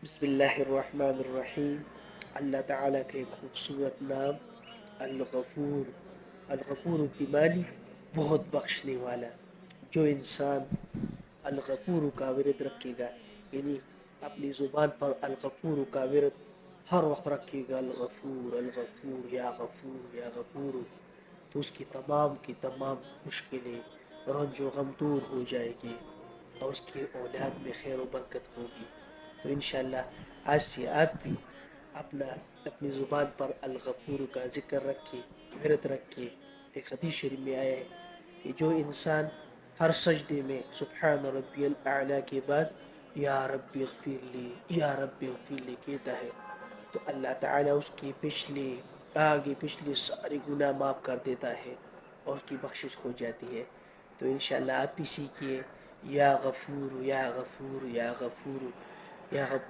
بسم اللہ الرحمن الرحیم۔ اللہ تعالیٰ کا ایک خوبصورت نام الغفور۔ الغفور کی معنی بہت بخشنے والا۔ جو انسان الغفور کا ورد رکھے گا، یعنی اپنی زبان پر الغفور کا ورد ہر وقت رکھے گا، الغفور الغفور یا غفور یا غفور، تو اس کی تمام مشکلیں رنج و غم دور ہو جائے گی اور اس کی اولاد میں خیر و برکت ہوگی۔ تو انشاءاللہ آج سے آپ بھی اپنی زبان پر الغفور کا ذکر رکھیں، ورد رکھیں۔ ایک حدیث شریف میں آیا ہے کہ جو انسان ہر سجدے میں سبحان ربی الاعلیٰ کے بعد یا رب اغفر لی یا رب اغفر لی کہتا ہے، تو اللہ تعالیٰ اس کی پچھلی ساری گناہ معاف کر دیتا ہے اور اس کی بخشش ہو جاتی ہے۔ تو انشاءاللہ آپ بھی سیکھیے، یا غفور یا غفور یا غفور یا غفور